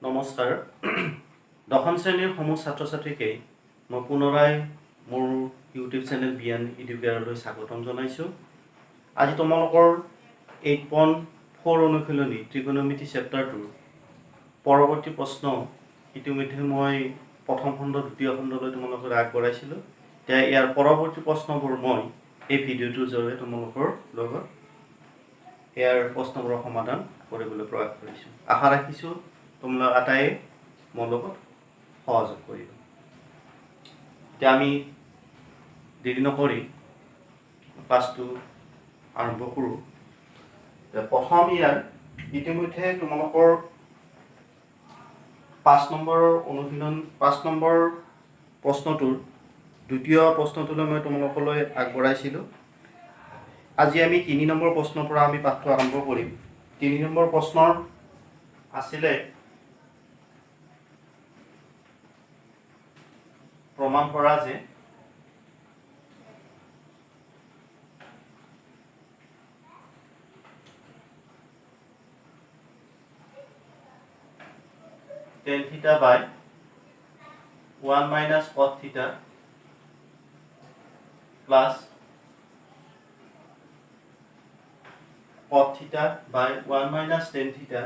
নমস্কাৰ। দশম শ্ৰেণীৰ সমূহ ছাত্ৰ ছাত্ৰীকে মই পুনৰাই মোৰ ইউটিউব চেনেল বিয়ান এডুকেয়াৰলৈ স্বাগতম জনাইছোঁ। আজি তোমালোকৰ 8.4 অনুশীলনী ত্ৰিকোণমিতি চেপ্টাৰটোৰ পৰৱৰ্তী প্ৰশ্ন ইতিমধ্যে মই প্ৰথম খণ্ড দ্বিতীয় খণ্ডলৈ তোমালোকক আগবঢ়াইছিলোঁ। এতিয়া ইয়াৰ পৰৱৰ্তী প্ৰশ্নবোৰ মই এই ভিডিঅ'টোৰ জৰিয়তে তোমালোকৰ লগত ইয়াৰ প্ৰশ্নবোৰৰ সমাধান কৰিবলৈ প্ৰয়াস কৰিছোঁ। আশা ৰাখিছোঁ তোমালোক আটাইয়ে মোৰ লগত সহযোগ কৰিব। এতিয়া আমি দেৰি নকৰি ক্লাছটো আৰম্ভ কৰোঁ। প্ৰথম ইয়াৰ ইতিমধ্যে তোমালোকৰ 5 নম্বৰৰ অনুশীলন 5 নম্বৰ প্ৰশ্নটোৰ দ্বিতীয় প্ৰশ্নটোলৈ মই তোমালোকলৈ আগবঢ়াইছিলোঁ। আজি আমি 3 নম্বৰ প্ৰশ্নৰ পৰা আমি পাঠটো আৰম্ভ কৰিম। 3 নম্বৰ প্ৰশ্নৰ আছিলে প্ৰমাণ কৰা যে tan theta by 1 minus cot theta plus cot theta by 1 minus tan theta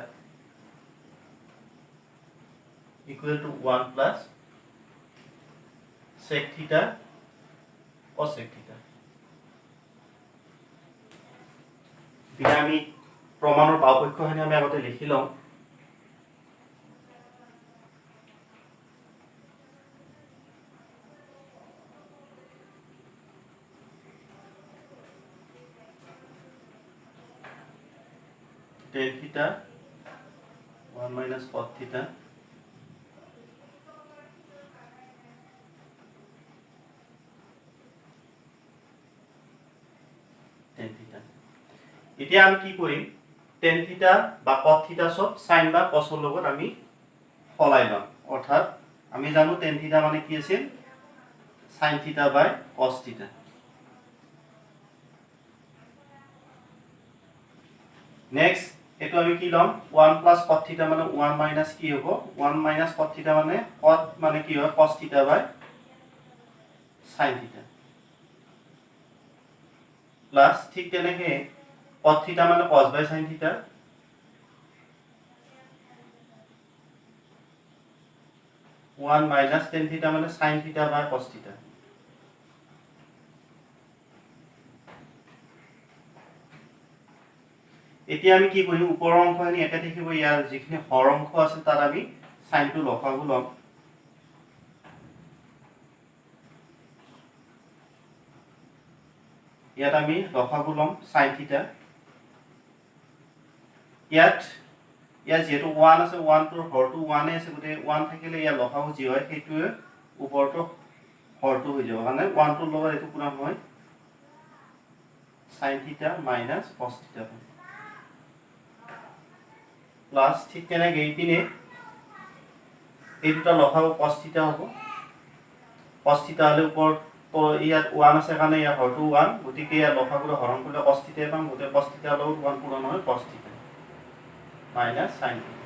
equal to 1 plus sec theta cosec theta. এতিয়া আমি প্ৰমাণৰ বাওপক্ষখিনি আমি আগতে লিখি লওঁ। tan theta 1 minus cot theta tan theta। এতিয়া আমি কি কৰিম, tan theta বা cot theta সব sin বা cos ৰ লগত আমি সলাই লম। অৰ্থাৎ আমি জানো tan theta মানে কি আছিল, sin theta by cos theta। Next এটো আমি কি লম, 1 plus cot theta মানে 1 minus কি হ'ব, 1 minus cot theta মানে cot মানে কি হয়, cos theta by sin theta plus ঠিক তেনেকে cot theta মানে cos by sin theta (1 minus tan theta মানে sin theta by cos theta। এতিয়া আমি কি কৰিম, ওপৰৰ অংশখিনি একে থাকিব, ইয়াৰ যিখিনি হৰ অংশ আছে তাত আমি সাইনটো লসাগু লম। ইয়াত আমি লসাগু লম sin theta। ইয়াত যেহেতু 1 আছে, 1 টোৰ হৰটো 1 আছে, গতে 1 থাকিলে ইয়াৰ লসাগু যি হয় সেইটোৱে ওপৰটো হৰটো হৈ যাব, মানে 1 টোৰ লগত এটো পূৰণ হয় sin theta minus cos theta plus ঠিক তেনেকে এইপিনে এই দুটা লসাগু cos theta হ'ব। cos theta হলে ওপৰ তো ইয়াত 1 আছে কাৰণে ইয়াৰ হৰটো 1, গতিকে ইয়াৰ লসাগুৰ হৰণ কৰিলে cos theta পাম, গতে cos theta লগত 1 পূৰণ হয় cos theta minus sin theta।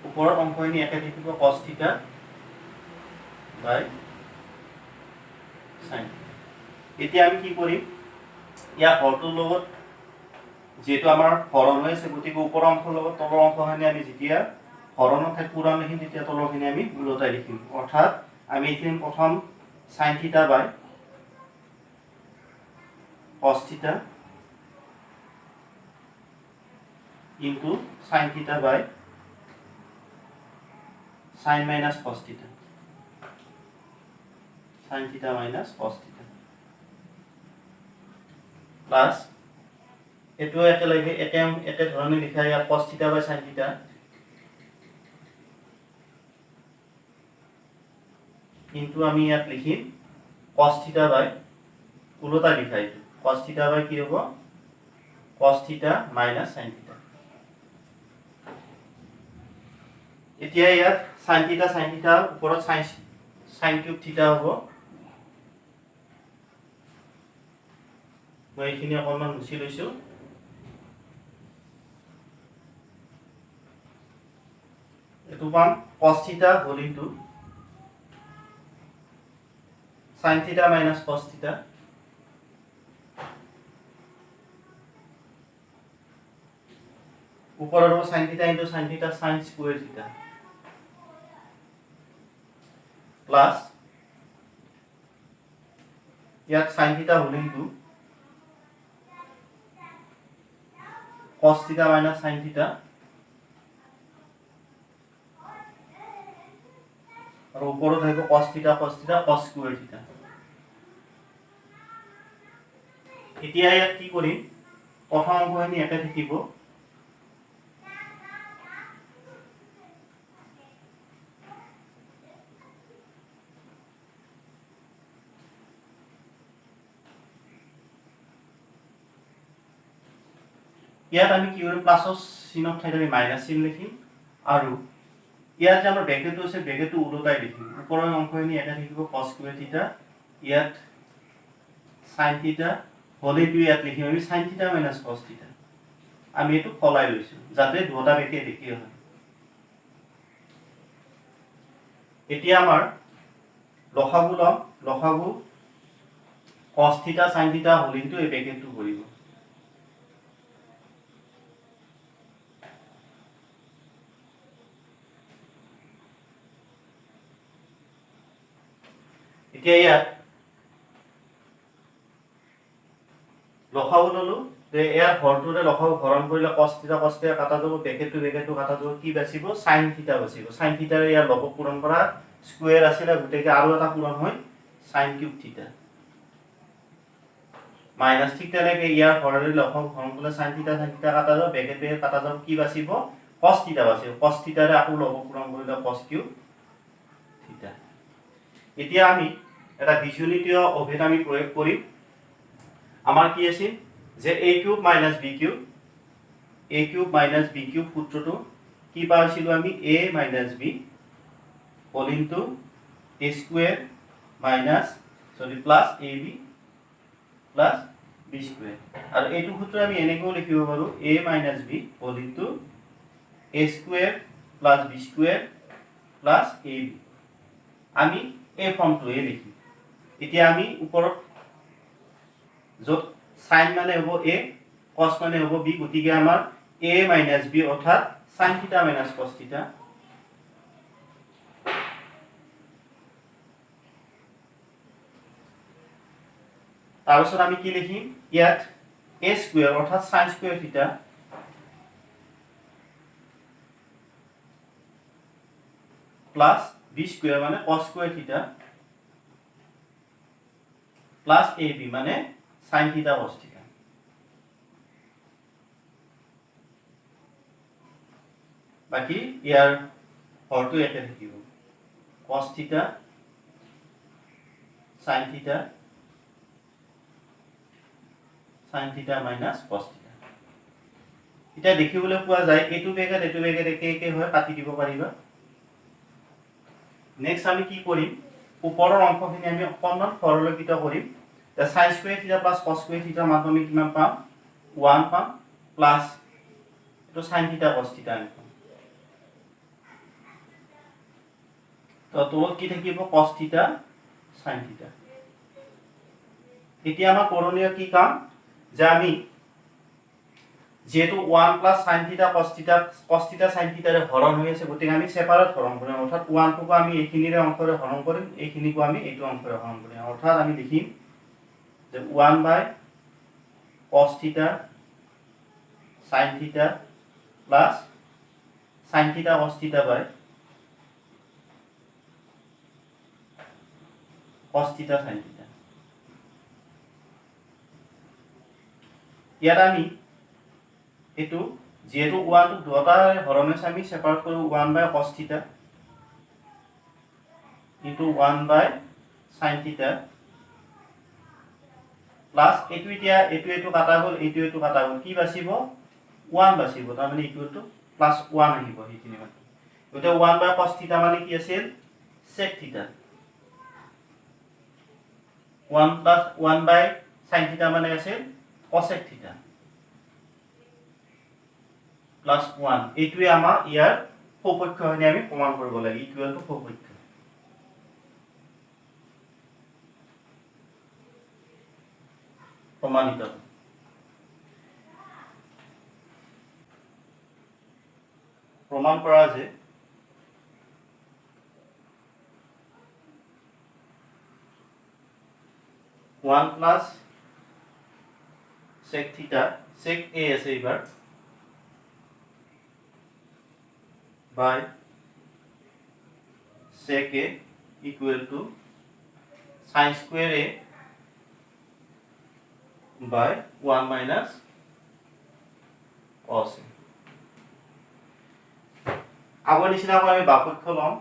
ওপৰৰ অংশখিনি একে থাকিব cos theta by sin theta। এতিয়া আমি কি কৰিম, ইয়াৰ হৰটোৰ লগত যেহেতু আমাৰ হৰণ হৈ আছে, গতিকে ওপৰৰ অংশৰ লগত তলৰ অংশখিনি আমি যেতিয়া হৰণৰ ঠাইত পূৰণ লিখিম তেতিয়া তলৰখিনি আমি উলটাই লিখিম। অৰ্থাৎ আমি লিখিম প্ৰথম sin theta by cos theta into sin theta by sin minus cos theta, sin theta minus cos theta plus এটো একেলগে একে ধৰণে লিখা, ইয়াত cos theta by sin theta কিন্তু আমি ইয়াত লিখিম cos theta by উলটা লিখা, এইটো cos theta by কি হ'ব, cos theta minus sin theta। এতিয়া ইয়াত sin theta ওপৰত sin cube theta হ'ব। মই এইখিনি অকণমান মুছি লৈছো। এইটো পাম cos থিটা হোল ইনটু sin থিটা মাইনাস cos থিটা উপৰৰ হ'ব sin থিটা ইনটু sin থিটা sin স্কয়াৰ থিটা প্লাস ইয়াত sin থিটা হোল ইনটু cos থিটা মাইনাস sin থিটা আৰু ওপৰত আহিব cos থিটা cos স্কয়াৰ থিটা এতিয়া ইয়াত কি কৰিম প্ৰথম অংকখিনি একে থাকিব ইয়াত আমি কি কৰিম প্লাছৰ চিনৰ ঠাইত আমি মাইনাস চিন লিখিম আৰু ইয়াত যে আমাৰ ব্ৰেকেটটো আছে ব্ৰেকেটটো উলটাই লিখিম ওপৰৰ অংকখিনি একে থাকিব cos স্কয়াৰ থিটা ইয়াত sin থিটা হোল ইনটু ইয়াত লিখিম আমি sin থিটা মাইনাস cos থিটা আমি এটো ফলাই লৈছো যাতে দুটা বেকে দেখি হয় এতিয়া আমাৰ লসাগু লম লসাগু cos থিটা sin থিটা হোল ইনটু এই ব্ৰেকেটটো কৰিব এতিয়া ইয়াত লসাগু ললো তে ইয়াৰ হৰটোৰে লসাগু হৰণ কৰিলে cos থিটা কাটা যাব ব্ৰেকেটটো কাটা যাব কি বাচিব sin থিটা বাচিব sin থিটাৰে ইয়াৰ লব পূৰণ কৰা স্কয়াৰ আছিল গুটেকে আৰু এটা পূৰণ হয় sin কিউব থিটা মাইনাস থিটা লেকে ইয়াৰ হৰৰে লসাগু হৰণ কৰিলে sin থিটা কাটা যাব ব্ৰেকেটে কাটা যাব কি বাচিব cos থিটা বাচিব cos থিটাৰে আকৌ লব পূৰণ কৰিলে cos কিউব থিটা এতিয়া আমি এটা বীজগণিতীয় অভেদ আমি প্ৰয়োগ কৰিম আমাৰ কি আছিল যে a cube minus b cube সূত্ৰটো কি পাইছিলো আমি a minus b whole into a square minus plus ab plus b square আৰু এইটো সূত্ৰ আমি এনেকৈ লিখিব পাৰো a minus b whole into a square plus b square plus ab আমি এই ফৰ্মটোৱে লিখিম এতিয়া আমি ওপৰত যত sin মানে হ'ব a cos মানে হ'ব b গতিকে আমাৰ a মাইনাস b অৰ্থাৎ sin থিটা মাইনাস cos থিটা তাৰপিছত আমি কি লিখিম ইয়াত a স্কয়াৰ অৰ্থাৎ sin স্কয়াৰ থিটা প্লাস b স্কয়াৰ মানে cos স্কয়াৰ থিটা প্লাস ab মানে sin থিটা cos থিটা বাকি ইয়াৰ হৰটো একে থাকিব cos থিটা sin থিটা মাইনাস cos থিটা এটা দেখিবলৈ পোৱা যায় এটো বেগত একে একে হয় কাটি দিব পাৰিবা নেক্সট আমি কি কৰিম ওপৰৰ অংকখিনি আমি অকণমান সৰলীকৃত কৰিম তে sin স্কয়াৰ থিটা প্লাস cos স্কয়াৰ থিটা মান আমি কিমান পাম 1 পাম প্লাস এটো sin থিটা cos থিটা আমি পাম তো তোল কি থাকিব cos থিটা sin থিটা এতিয়া আমাৰ করণীয় কি কাম যে আমি যেহেতু 1 প্লাস sin থিটা cos থিটা sin থিটাৰে হৰণ হৈ আছে গতিকে আমি সেপাৰেট হৰণ কৰিম অৰ্থাৎ 1 টোক আমি এইখিনিৰে অংকৰে হৰণ কৰিম এইখিনিকো আমি এইটো অংকৰে হৰণ কৰিম অৰ্থাৎ আমি লিখিম যে 1 বাই cos থিটা sin থিটা প্লাস sin থিটা cos থিটা বাই cos থিটা sin থিটা ইয়াত আমি এটো যেহেতু 1 টো দুটা হৰণে আমি সেপাৰেট কৰো 1 বাই cos থিটা ইনটু 1 বাই sin থিটা প্লাস এটো এতিয়া এটো কাটা গল এটো কাটা গল কি বাচিব 1 বাচিব তাৰ মানে ইকুৱেল টু প্লাস 1 আহিব হিখিনি মানে গতে 1 বাই cos থিটা মানে কি আছিল sec থিটা 1 প্লাস 1 বাই sin থিটা মানে আছিল cosec থিটা প্লাস 1 এইটোৱে আমাৰ ইয়াৰ সপক্ষখিনি আমি প্ৰমাণ কৰিব লাগে ইকুৱেল টু সপক্ষ প্ৰমাণিত প্ৰমাণ কৰা যে 1 plus sec theta sec a আছে এবাৰ by sec a equal to sin square a by 1 minus cos a আগৰ নিচিনাকৈ আমি বাপক্ষ লম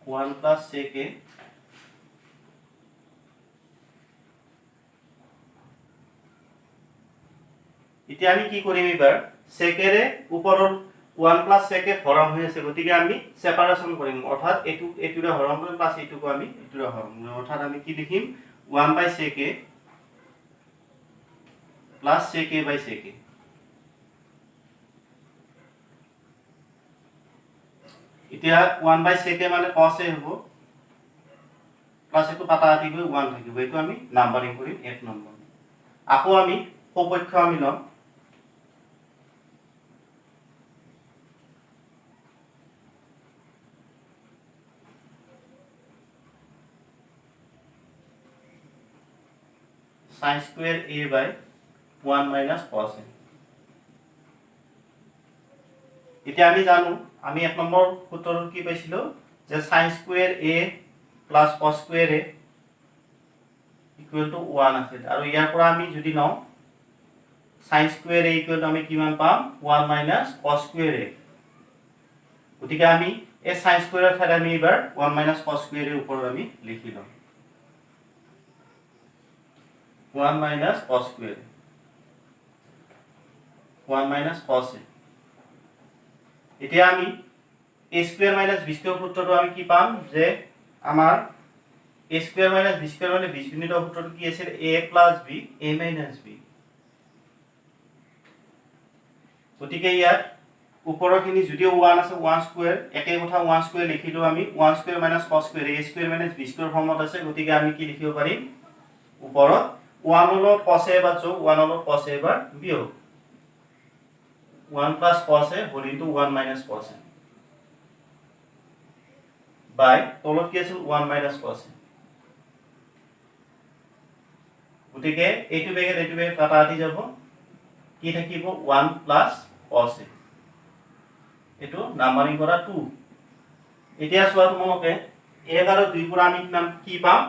one plus sec a এতিয়া আমি কি কৰিম এবাৰ sec a ৰে ওপৰৰ 1 plus sec a হৰণ হৈ আছে গতিকে আমি সেপাৰেশন কৰিম অৰ্থাৎ এটুৰে হৰণ কৰিম প্লাস এটুকো আমি এটুৰে হৰণ কৰিম অৰ্থাৎ আমি কি লিখিম 1 by sec a plus sec a by sec a এতিয়া 1 by sec a মানে cos a হ'ব প্লাস এটো কাটা কাটি গৈ 1 থাকিব এটো আমি নাম্বাৰিং কৰিম 1 নম্বৰ আকৌ আমি সপক্ষ আমি লম sin square a by 1 minus cos a এতিয়া আমি জানো আমি এক নম্বৰ সূত্ৰটো কি পাইছিলো যে sin square a plus cos square a equal to 1 আছে আৰু ইয়াৰ পৰা আমি যদি নাও sin square a equal to আমি কিমান পাম 1 minus cos square a গতিকে আমি এই sin square এর ঠাইত আমি এবাৰ 1 minus cos square এর উপর আমি লিখি লম 1 minus cos square 1 minus cos a এতিয়া আমি a square minus b square সূত্ৰটো আমি কি পাম যে আমাৰ a square minus b square মানে বীজগণিত সূত্ৰটো কি আছিল a plus b a minus b গতিকে ইয়াত উপৰখিনি যদিও 1 আছে 1 স্কয়াৰ একে কথা 1 স্কয়াৰ লিখিলো আমি 1 square minus cos square a square minus b square ফৰ্মত আছে গতিকে আমি কি লিখিব পাৰিম ওপৰত 1 হলো cos a বা যোগ 1 হলো cos a বা বিয়োগ 1 plus cos a whole into 1 minus cos a by তলত কি আছিল 1 minus cos a গতিকে এইটো বেগে কাটা আতি যাব কি থাকিব 1 plus cos a এটো নাম্বাৰিং কৰা 2 এতিয়া চোৱা তোমালোকে 1 আৰু 2 পৰা আমি কি পাম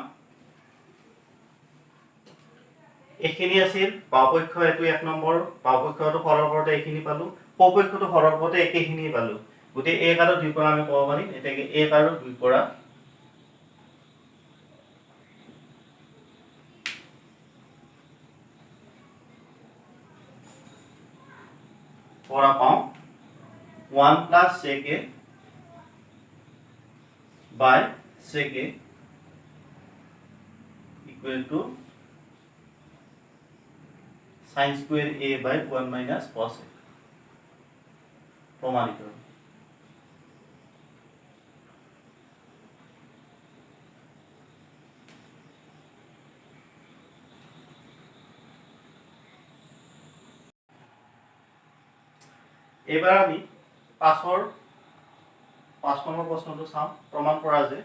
এখিনি আছিল বাওপক্ষ এটো এক নম্বৰ বাওপক্ষটো হৰৰ পৰতে এখিনি পালো সপক্ষটো হৰৰ পৰতে একেখিনি পালো গতি 1 আৰু 2 পৰা আমি ক'ব পাৰিম এটাকে 1 আৰু 2 পৰা পাও 1 plus sec a by sec a equal to sin square a by 1 minus cos a প্রমাণিত এবাৰ আমি 5 নম্বৰ প্ৰশ্নটো চাম প্ৰমাণ কৰা যে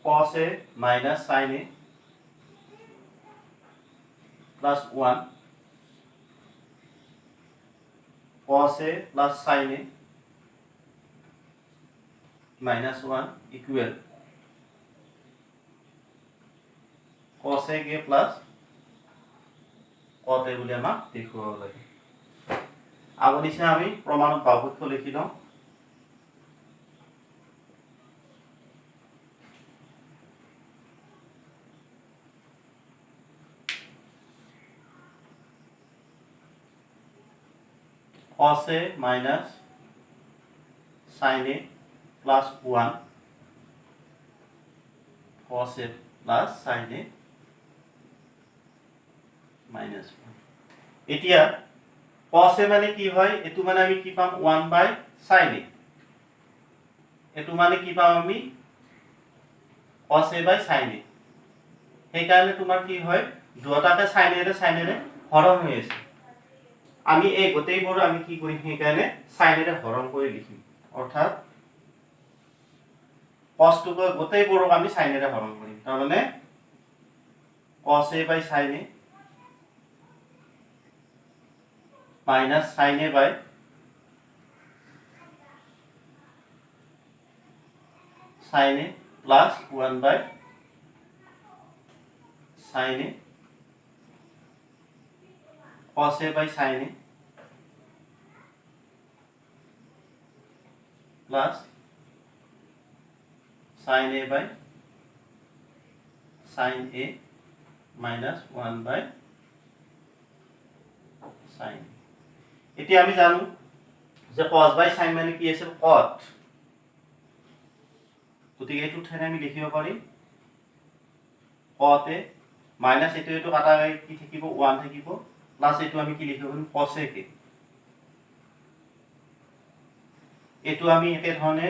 cos a minus sin a plus 1 cos a plus sin a minus 1 equal cos a K plus cot a বুলি আমাক দেখুৱাব লাগে আগৰ নিচিনা আমি প্ৰমাণত বাহুপক্ষ লিখি লম cos a minus sin a plus 1 cos a plus sin a minus 1 এতিয়া cos a মানে কি হয় এটো মানে আমি কি পাম 1 by sin a এটো মানে কি পাম আমি cos a by sin a সেই কাৰণে তোমাৰ কি হয় দুটাতে sin a ৰে হৰণ হৈ আছে আমি এই গোটেইবোৰ আমি কি কৰিম সেই কাৰণে sin a ৰে হৰণ কৰি লিখিম অৰ্থাৎ cos টো গোটেইবোৰক আমি sin a ৰে হৰণ কৰিম তাৰ মানে cos a by sin a minus sin a by sin a plus 1 by sin a cos a by sin a plus sin a by sin a minus 1 by sin এতিয়া আমি জানো যে cos by sin মানে কি আছে cot গতিকে এটো ঠাইত আমি লিখিব পাৰিম cot a মাইনাস এটো কাটা গৈ কি থাকিব 1 থাকিব প্লাস এটো আমি কি লিখিব পাৰিম cos a কে এটো আমি একে ধৰণে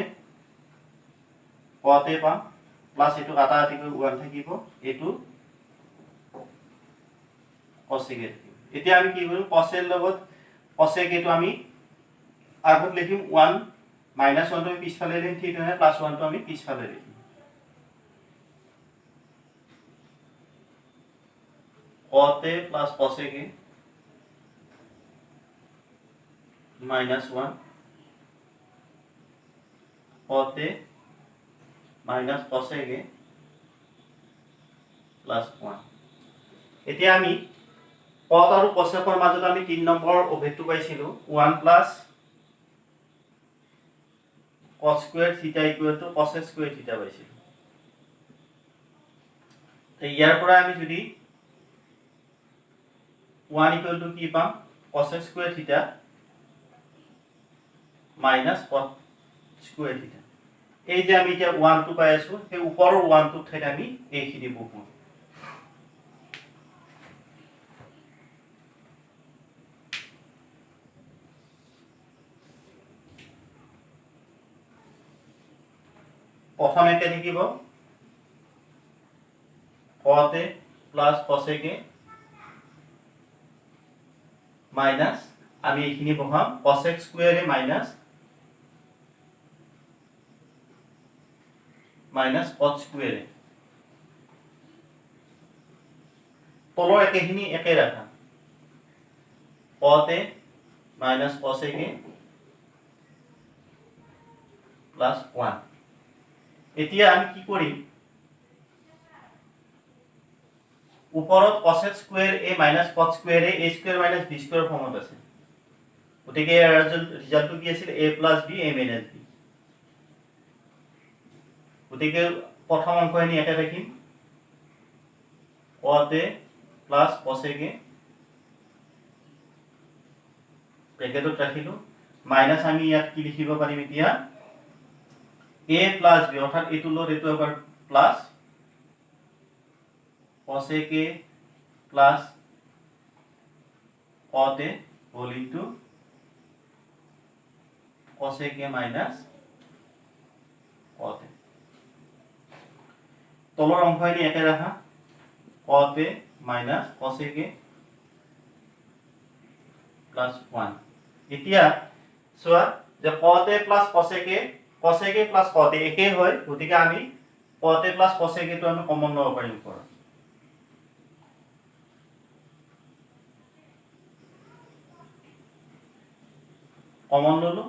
cot a পাম প্লাস এটো কাটা থাকিব 1 থাকিব এটো cos a কে এতিয়া আমি কি কৰিম cos a ৰ লগত cos a কে টো আমি আগত লিখিম 1 minus 1 টো পিছফালে লিখিম ঠিক আছে প্লাস 1 টো আমি পিছফালে লিখিম cot a plus cos a K minus 1 cot a minus cos a K plus 1 এতিয়া আমি cot আৰু cos a ৰ মাজত আমি 3 নম্বৰ অভিটো পাইছিলো 1 plus cos square theta equal to cos square theta পাইছিলো তো ইয়াৰ পৰা আমি যদি 1 equal to কি পাম cos square theta minus cos square theta এই যে আমি এতিয়া 1 টো পাই আছো সেই ওপৰৰ 1 টো ঠাইত আমি এইখিনি বহাম প্রথমে কে থাকিব cot a plus cos a K minus আমি এইখিনি বহাম cos x square a minus cos square a তলৰ একেখিনি একে ৰাখা cot a minus cos a K plus 1 এতিয়া আমি কি কৰিম ওপৰত cos x square a minus cos square a square minus b square ফৰ্মত আছে গতিকে ৰিজাল্টটো কি আছিল a plus b a minus b গতিকে প্ৰথম অংকখিনি একে ৰাখিম cot a plus cos a কে ব্ৰেকেটত ৰাখিলো মাইনাস আমি ইয়াত কি লিখিব পাৰিম এতিয়া a plus b অৰ্থাৎ এটো লৰ এটো এবাৰ plus cos a K plus cot a whole into cos a K minus cot a তলৰ অংকখিনি একে ৰাখা cot a minus cos a K plus 1 এতিয়া সোয়া যে cot a plus cos a K plus cot a একে হয় গতিকে আমি cot a plus cos a কে তো আমি কমন লব পাৰিম পৰ কমন ললো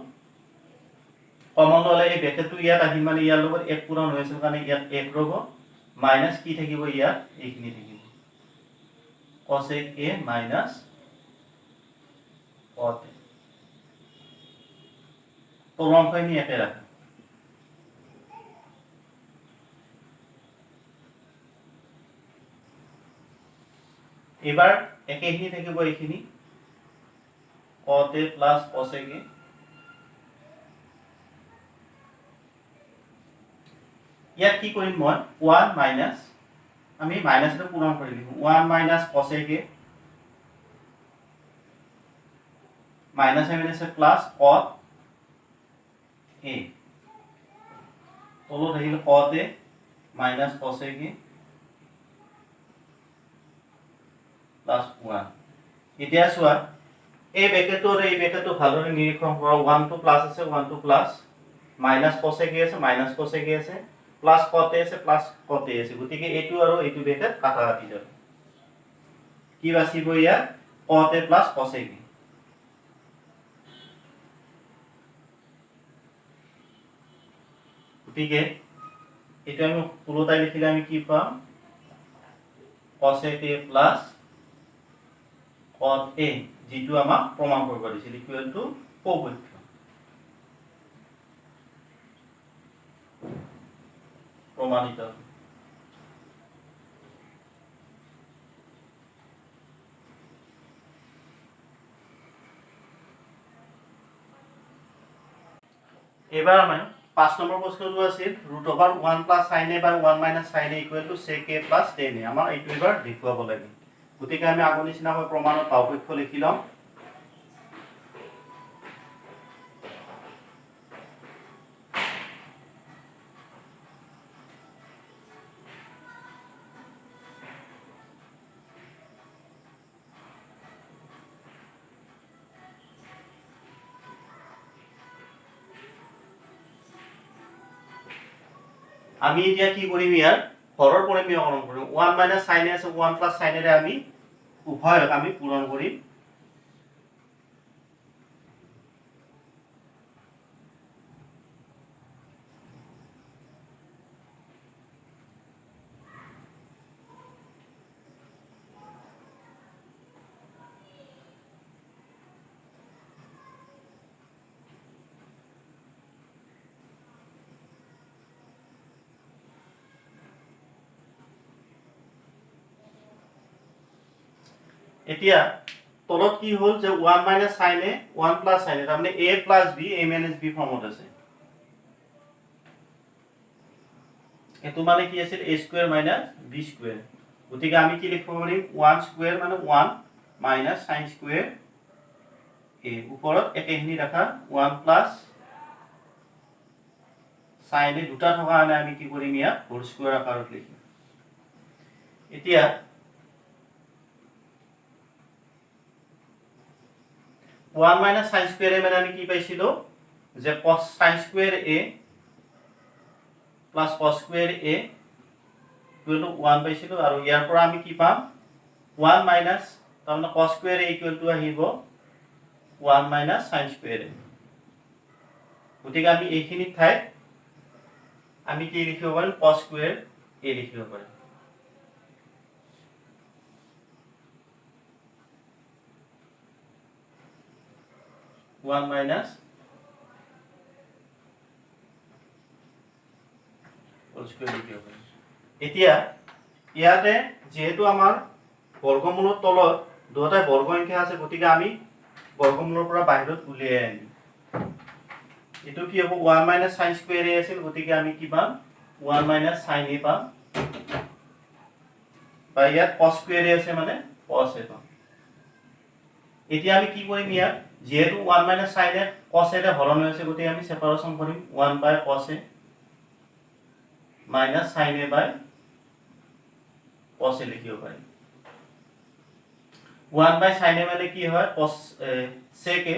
এই ব্ৰেকেটটো ইয়াত আহিম মানে ইয়াৰ লগত 1 পূৰণ হৈ আছে কাৰণে ইয়াত 1 ৰব মাইনাস কি থাকিব ইয়াত এইখিনি থাকিব cos a minus cot a তলৰ অংকখিনি একে ৰাখা এবাৰ একেখিনি থাকিব এইখিনি cot a plus cosec a ইয়াত কি কৰিম মই 1 মাইনাস আমি মাইনাসটো পূৰণ কৰি লিখো 1 minus cosec a minus a minus plus cot a তলত আহিল cot a minus cosec a plus 1 এতিয়া চোৱা এই ব্ৰেকেটটো ভালদৰে নিৰীক্ষণ কৰা 1 টো প্লাস আছে 1 টো প্লাস মাইনাস cosec a আছে মাইনাস cosec a আছে প্লাস cot a আছে প্লাস cot a আছে গতিকে এইটো আৰু এইটো ব্ৰেকেট কাটাকাটি যাব কি বাছিব ইয়া cot a plus cosec a গতিকে এটা আমি পুরোটাই লিখিলে আমি কি পাম cosec a plus cot a যেটো আমাক প্রমাণ কৰিব দিছিল ইকুয়াল টু পপক্ষ প্ৰমাণিত এবাৰ আমি 5 নম্বৰ প্ৰশ্নটো আছিল √1 + sin a / 1 - sin a = sec a + tan a আমাৰ এইটো এবাৰ দেখুৱাব লাগে গতিকে আমি আগৰ নিচিনাকৈ প্ৰমাণত বাওপক্ষ লিখি লম আমি এতিয়া কি কৰিম ইয়াৰ হৰৰ পৰিমেয়কৰণ কৰিম 1 - sin a আছে 1 + sin a ৰে আমি উভয়ক আমি পূৰণ কৰিম এতিয়া তলত কি হল যে 1 - sin a 1 + sin a তাৰ মানে a + b a - b ফৰ্মত আছে এটো মানে কি আছিল a² - b² গতিকে আমি কি লিখিব পাৰিম 1² মানে 1 - sin² a ওপৰত একেখিনি ৰাখা 1 + sin a দুটা থকা কাৰণে আমি কি কৰিম ইয়া হোল স্কয়াৰ আকাৰত লিখিম এতিয়া 1 - sin² a মানে আমি কি পাইছিলো যে cos sin² a plus cos² a equal to 1 পাইছিলো আৰু ইয়াৰ পৰা আমি কি পাম 1 minus তাৰমানে cos² a equal to আহিব 1 - sin² a গতিকে আমি এইখিনি ঠাইত আমি কি লিখিব পাৰিম cos² a লিখিব পাৰিম One minus whole square লিখিব পাৰিম এতিয়া ইয়াতে যেহেতু আমাৰ বৰ্গমূলৰ তলত দুটাই বৰ্গ সংখ্যা আছে গতিকে আমি বৰ্গমূলৰ পৰা বাহিৰত উলিয়াই আনিম এটো কি হ'ব 1 - sin² a আছিল গতিকে আমি কি পাম 1 - sin a পাম বা ইয়াত cos² a আছে মানে cos a পাম এতিয়া আমি কি কৰিম ইয়াত যেহেতু 1 - sin a cos a ৰে হৰণ হৈ আছে গতিকে আমি সেপাৰেচন কৰিম 1/cos a minus sin a by cos a লিখিব পাৰিম 1/sin a মানে কি হয় cos sec a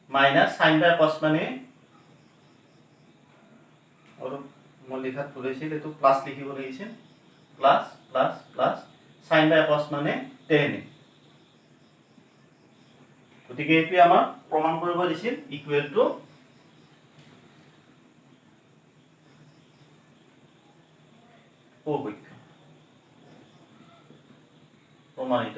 minus sin by cos মানে আৰু মই লিখাত ভুল হৈছিল এটো প্লাস লিখিব লাগিছিল plus plus plus sin by cos মানে tan a গতিকে এইটো আমাৰ প্ৰমাণ কৰিব দিছিল ইকুৱেল টু পপক্ষ প্ৰমাণিত